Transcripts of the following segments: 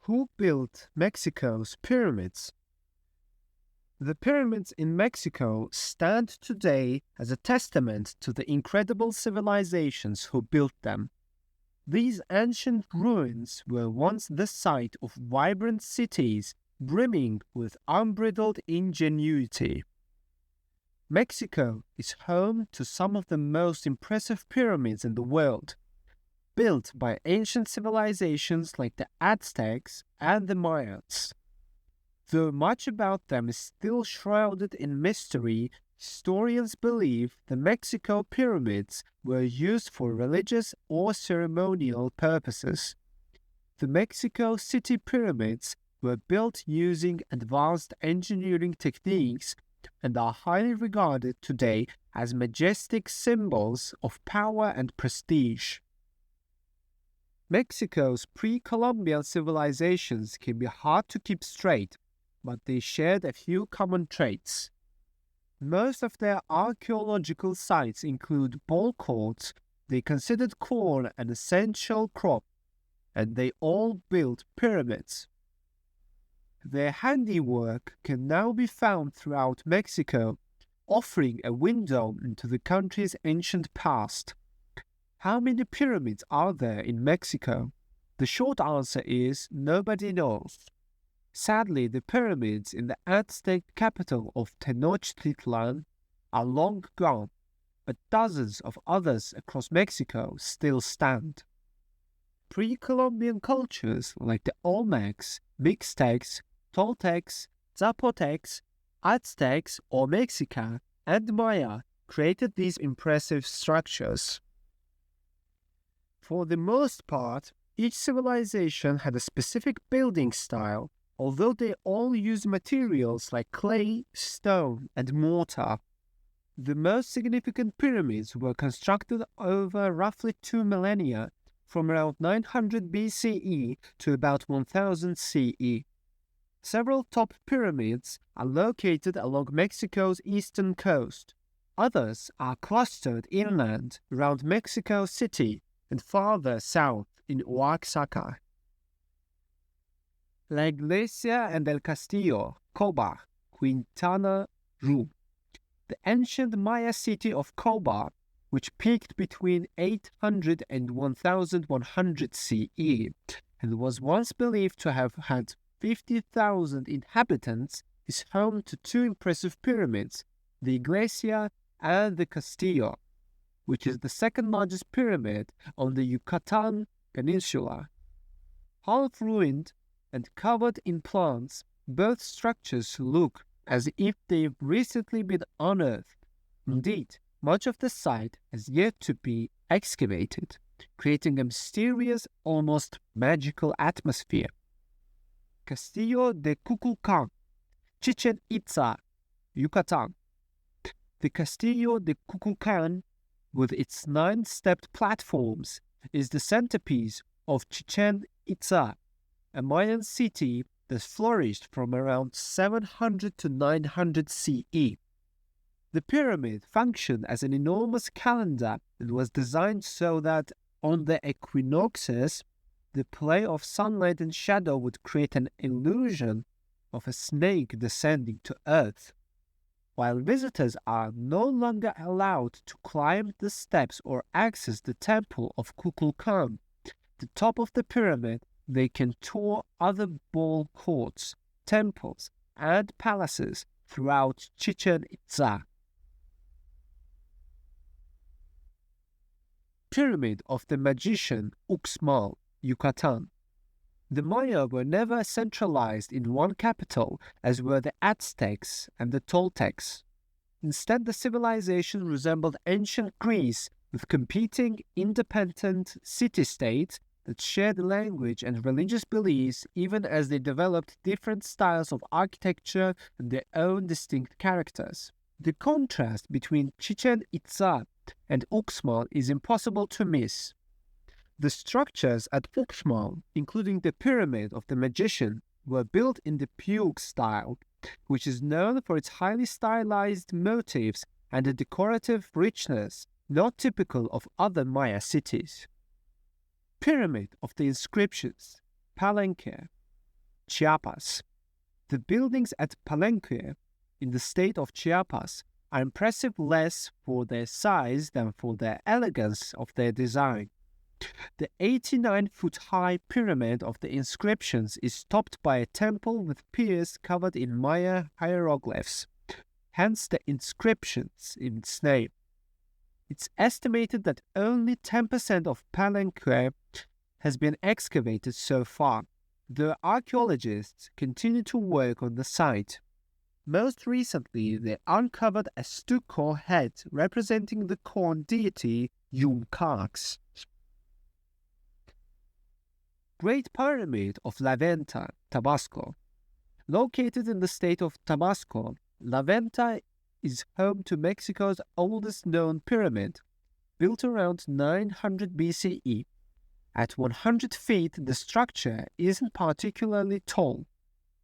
Who built Mexico's pyramids? The pyramids in Mexico stand today as a testament to the incredible civilizations who built them. These ancient ruins were once the site of vibrant cities brimming with unbridled ingenuity. Mexico is home to some of the most impressive pyramids in the world, built by ancient civilizations like the Aztecs and the Mayans. Though much about them is still shrouded in mystery, historians believe the Mexico pyramids were used for religious or ceremonial purposes. The Mexico City pyramids were built using advanced engineering techniques and are highly regarded today as majestic symbols of power and prestige. Mexico's pre-Columbian civilizations can be hard to keep straight, but they shared a few common traits. Most of their archaeological sites include ball courts. They considered corn an essential crop, and they all built pyramids. Their handiwork can now be found throughout Mexico, offering a window into the country's ancient past. How many pyramids are there in Mexico? The short answer is nobody knows. Sadly, the pyramids in the Aztec capital of Tenochtitlan are long gone, but dozens of others across Mexico still stand. Pre-Columbian cultures like the Olmecs, Mixtecs, Toltecs, Zapotecs, Aztecs or Mexica, and Maya created these impressive structures. For the most part, each civilization had a specific building style, although they all used materials like clay, stone, and mortar. The most significant pyramids were constructed over roughly 2 millennia, from around 900 BCE to about 1000 CE. Several top pyramids are located along Mexico's eastern coast. Others are clustered inland around Mexico City and farther south in Oaxaca. La Iglesia and el Castillo, Cobar, Quintana Roo. The ancient Maya city of Cobar, which peaked between 800 and 1100 CE and was once believed to have had 50,000 inhabitants, is home to two impressive pyramids, the Iglesia and the Castillo, which is the second largest pyramid on the Yucatan Peninsula. Half ruined and covered in plants, both structures look as if they've recently been unearthed. Indeed, much of the site has yet to be excavated, creating a mysterious, almost magical atmosphere. Castillo de Cuculcán, Chichen Itza, Yucatan. The Castillo de Cuculcán, with its 9-stepped platforms, is the centerpiece of Chichen Itza, a Mayan city that flourished from around 700 to 900 CE. The pyramid functioned as an enormous calendar and was designed so that, on the equinoxes, the play of sunlight and shadow would create an illusion of a snake descending to earth. While visitors are no longer allowed to climb the steps or access the temple of Kukulkan, the top of the pyramid, they can tour other ball courts, temples, and palaces throughout Chichen Itza. Pyramid of the Magician Uxmal, Yucatan. The Maya were never centralized in one capital, as were the Aztecs and the Toltecs. Instead, the civilization resembled ancient Greece, with competing, independent city-states that shared language and religious beliefs, even as they developed different styles of architecture and their own distinct characters. The contrast between Chichen Itza and Uxmal is impossible to miss. The structures at Uxmal, including the Pyramid of the Magician, were built in the Puig style, which is known for its highly stylized motifs and a decorative richness not typical of other Maya cities. Pyramid of the Inscriptions, Palenque. Chiapas. The buildings at Palenque, in the state of Chiapas, are impressive less for their size than for the elegance of their design. The 89-foot-high pyramid of the inscriptions is topped by a temple with piers covered in Maya hieroglyphs, hence the inscriptions in its name. It's estimated that only 10% of Palenque has been excavated so far, though archaeologists continue to work on the site. Most recently, they uncovered a stucco head representing the corn deity Unikal. Great Pyramid of La Venta, Tabasco. Located in the state of Tabasco, La Venta is home to Mexico's oldest known pyramid, built around 900 BCE. At 100 feet, the structure isn't particularly tall.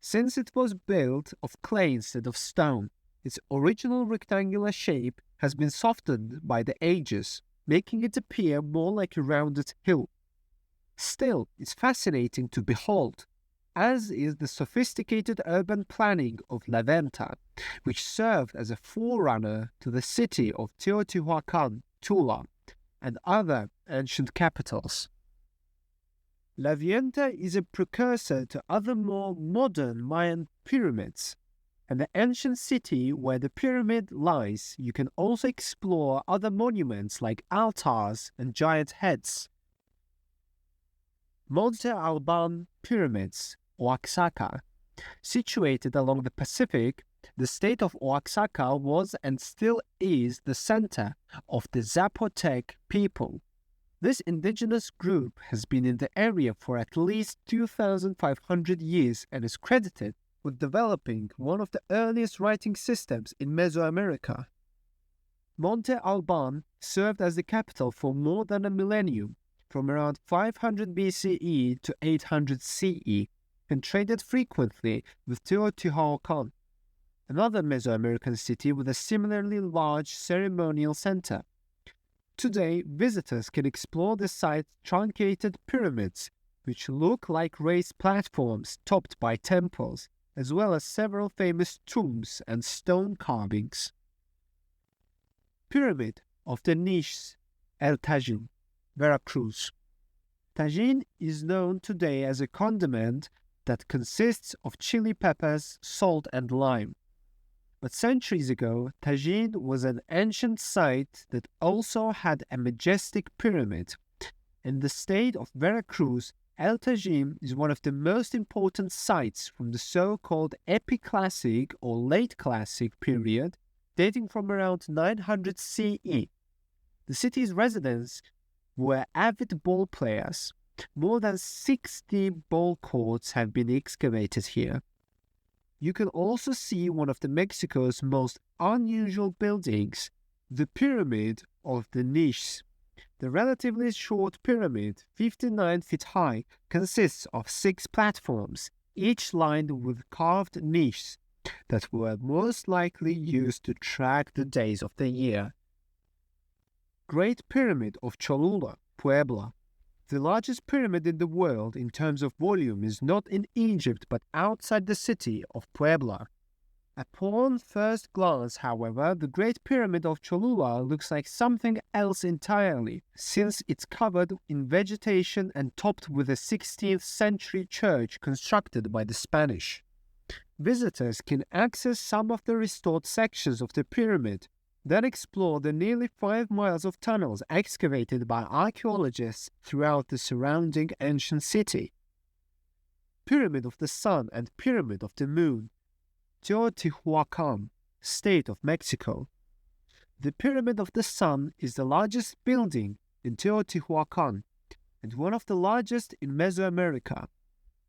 Since it was built of clay instead of stone, its original rectangular shape has been softened by the ages, making it appear more like a rounded hill. Still, it's fascinating to behold, as is the sophisticated urban planning of La Venta, which served as a forerunner to the city of Teotihuacan, Tula, and other ancient capitals. La Venta is a precursor to other more modern Mayan pyramids, and the ancient city where the pyramid lies, you can also explore other monuments like altars and giant heads. Monte Alban Pyramids, Oaxaca. Situated along the Pacific, the state of Oaxaca was and still is the center of the Zapotec people. This indigenous group has been in the area for at least 2,500 years and is credited with developing one of the earliest writing systems in Mesoamerica. Monte Alban served as the capital for more than a millennium, from around 500 BCE to 800 CE, and traded frequently with Teotihuacan, another Mesoamerican city with a similarly large ceremonial center. Today, visitors can explore the site's truncated pyramids, which look like raised platforms topped by temples, as well as several famous tombs and stone carvings. Pyramid of the Niches, El Tajín, Veracruz. Tajín is known today as a condiment that consists of chili peppers, salt, and lime. But centuries ago, Tajín was an ancient site that also had a majestic pyramid. In the state of Veracruz, El Tajín is one of the most important sites from the so-called Epiclassic or Late Classic period, dating from around 900 CE. The city's residents were avid ball players. More than 60 ball courts have been excavated here. You can also see one of Mexico's most unusual buildings, the Pyramid of the Niches. The relatively short pyramid, 59 feet high, consists of 6 platforms, each lined with carved niches that were most likely used to track the days of the year. Great Pyramid of Cholula, Puebla. The largest pyramid in the world in terms of volume is not in Egypt but outside the city of Puebla. Upon first glance, however, the Great Pyramid of Cholula looks like something else entirely, since it's covered in vegetation and topped with a 16th century church constructed by the Spanish. Visitors can access some of the restored sections of the pyramid, then explore the nearly 5 miles of tunnels excavated by archaeologists throughout the surrounding ancient city. Pyramid of the Sun and Pyramid of the Moon, Teotihuacan, State of Mexico. The Pyramid of the Sun is the largest building in Teotihuacan and one of the largest in Mesoamerica.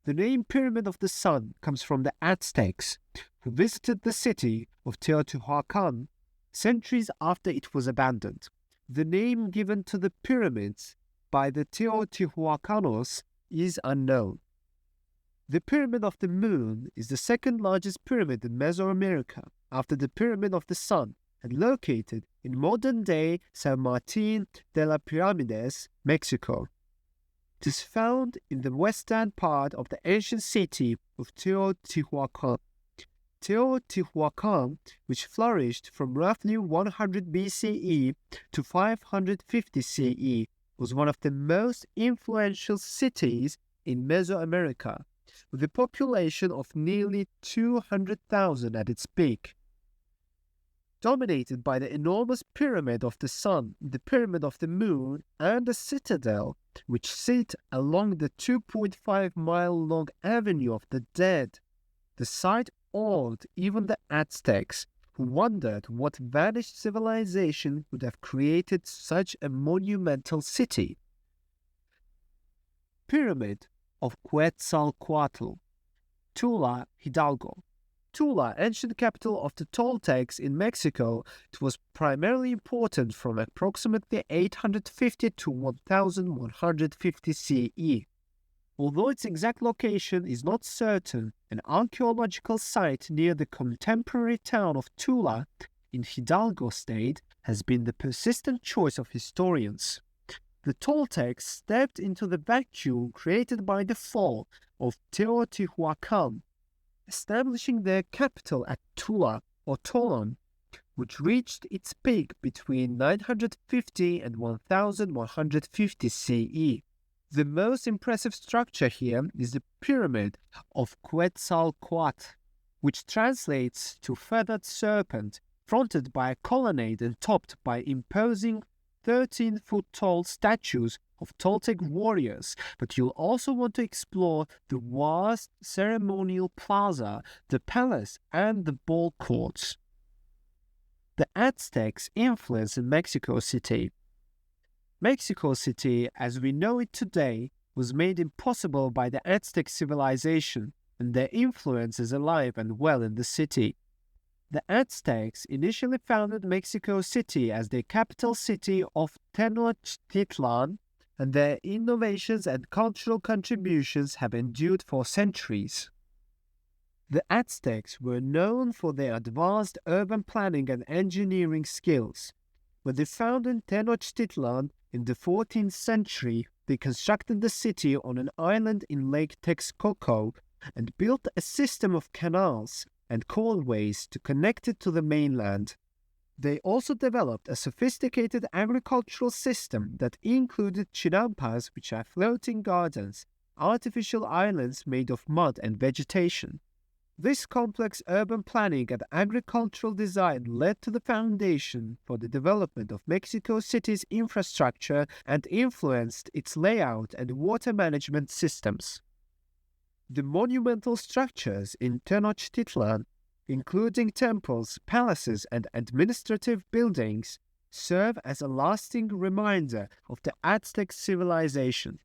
The name Pyramid of the Sun comes from the Aztecs, who visited the city of Teotihuacan centuries after it was abandoned. The name given to the pyramids by the Teotihuacanos is unknown. The Pyramid of the Moon is the second largest pyramid in Mesoamerica after the Pyramid of the Sun and located in modern-day San Martin de las Pirámides, Mexico. It is found in the western part of the ancient city of Teotihuacan. Teotihuacan, which flourished from roughly 100 BCE to 550 CE, was one of the most influential cities in Mesoamerica, with a population of nearly 200,000 at its peak. Dominated by the enormous Pyramid of the Sun, the Pyramid of the Moon, and the Citadel, which sit along the 2.5-mile-long Avenue of the Dead, the site awed even the Aztecs, who wondered what vanished civilization would have created such a monumental city. Pyramid of Quetzalcoatl, Tula, Hidalgo. Tula, ancient capital of the Toltecs in Mexico, it was primarily important from approximately 850 to 1150 CE. Although its exact location is not certain, an archaeological site near the contemporary town of Tula in Hidalgo state has been the persistent choice of historians. The Toltecs stepped into the vacuum created by the fall of Teotihuacan, establishing their capital at Tula or Tolon, which reached its peak between 950 and 1150 CE. The most impressive structure here is the Pyramid of Quetzalcoatl, which translates to feathered serpent, fronted by a colonnade and topped by imposing 13-foot-tall statues of Toltec warriors, but you'll also want to explore the vast ceremonial plaza, the palace, and the ball courts. The Aztecs' influence in Mexico City. Mexico City, as we know it today, was made impossible by the Aztec civilization, and their influence is alive and well in the city. The Aztecs initially founded Mexico City as their capital city of Tenochtitlan, and their innovations and cultural contributions have endured for centuries. The Aztecs were known for their advanced urban planning and engineering skills. When they founded Tenochtitlan in the 14th century, they constructed the city on an island in Lake Texcoco and built a system of canals and causeways to connect it to the mainland. They also developed a sophisticated agricultural system that included chinampas, which are floating gardens, artificial islands made of mud and vegetation. This complex urban planning and agricultural design led to the foundation for the development of Mexico City's infrastructure and influenced its layout and water management systems. The monumental structures in Tenochtitlan, including temples, palaces, and administrative buildings, serve as a lasting reminder of the Aztec civilization.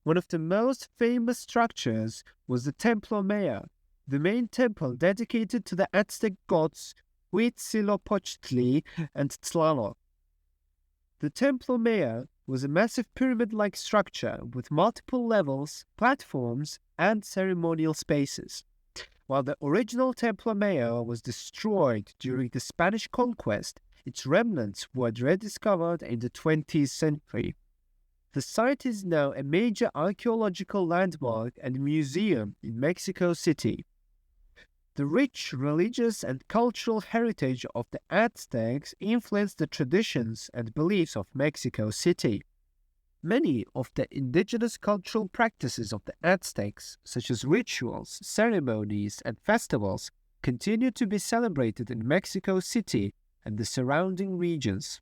One of the most famous structures was the Templo Mayor, the main temple dedicated to the Aztec gods Huitzilopochtli and Tlaloc. The Templo Mayor was a massive pyramid-like structure with multiple levels, platforms, and ceremonial spaces. While the original Templo Mayor was destroyed during the Spanish conquest, its remnants were rediscovered in the 20th century. The site is now a major archaeological landmark and museum in Mexico City. The rich religious and cultural heritage of the Aztecs influenced the traditions and beliefs of Mexico City. Many of the indigenous cultural practices of the Aztecs, such as rituals, ceremonies, and festivals, continue to be celebrated in Mexico City and the surrounding regions.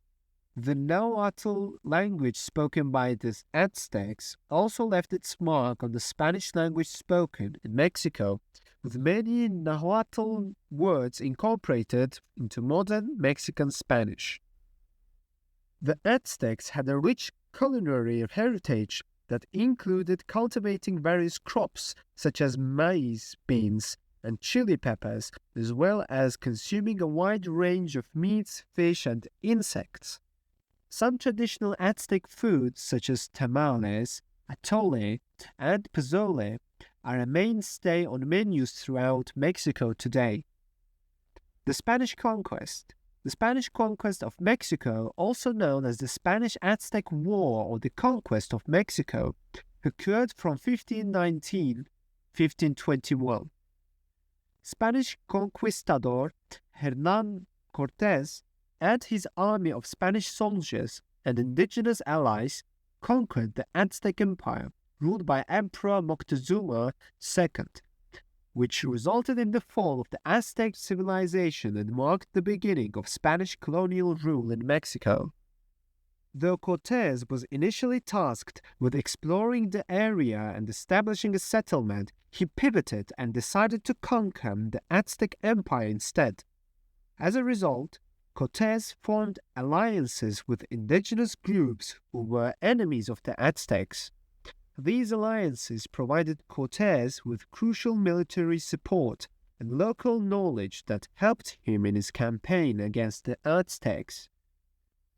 The Nahuatl language spoken by the Aztecs also left its mark on the Spanish language spoken in Mexico, with many Nahuatl words incorporated into modern Mexican Spanish. The Aztecs had a rich culinary heritage that included cultivating various crops such as maize, beans, and chili peppers, as well as consuming a wide range of meats, fish, and insects. Some traditional Aztec foods such as tamales, atole, and pozole are a mainstay on menus throughout Mexico today. The Spanish Conquest. The Spanish conquest of Mexico, also known as the Spanish-Aztec War or the Conquest of Mexico, occurred from 1519 to 1521. Spanish conquistador Hernán Cortés and his army of Spanish soldiers and indigenous allies conquered the Aztec Empire, ruled by Emperor Moctezuma II, which resulted in the fall of the Aztec civilization and marked the beginning of Spanish colonial rule in Mexico. Though Cortés was initially tasked with exploring the area and establishing a settlement, he pivoted and decided to conquer the Aztec Empire instead. As a result, Cortés formed alliances with indigenous groups who were enemies of the Aztecs. These alliances provided Cortés with crucial military support and local knowledge that helped him in his campaign against the Aztecs.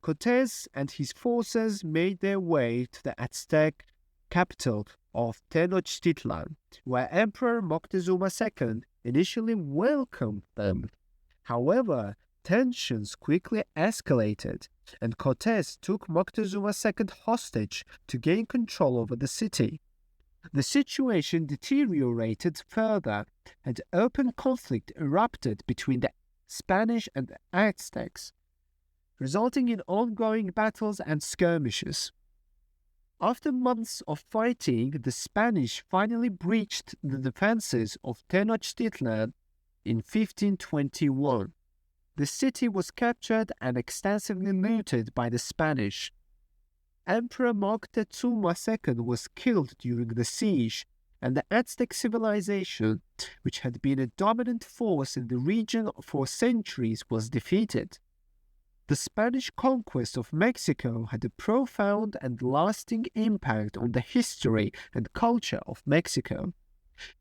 Cortés and his forces made their way to the Aztec capital of Tenochtitlan, where Emperor Moctezuma II initially welcomed them. However, tensions quickly escalated, and Cortés took Moctezuma II hostage to gain control over the city. The situation deteriorated further, and open conflict erupted between the Spanish and the Aztecs, resulting in ongoing battles and skirmishes. After months of fighting, the Spanish finally breached the defenses of Tenochtitlan in 1521. The city was captured and extensively looted by the Spanish. Emperor Moctezuma II was killed during the siege, and the Aztec civilization, which had been a dominant force in the region for centuries, was defeated. The Spanish conquest of Mexico had a profound and lasting impact on the history and culture of Mexico.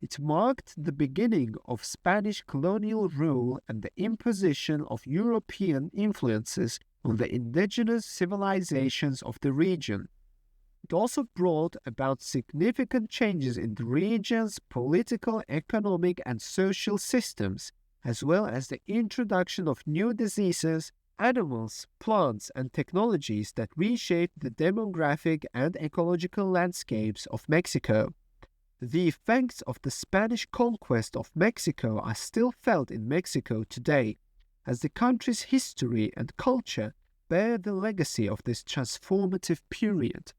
It marked the beginning of Spanish colonial rule and the imposition of European influences on the indigenous civilizations of the region. It also brought about significant changes in the region's political, economic, and social systems, as well as the introduction of new diseases, animals, plants, and technologies that reshaped the demographic and ecological landscapes of Mexico. The effects of the Spanish conquest of Mexico are still felt in Mexico today, as the country's history and culture bear the legacy of this transformative period.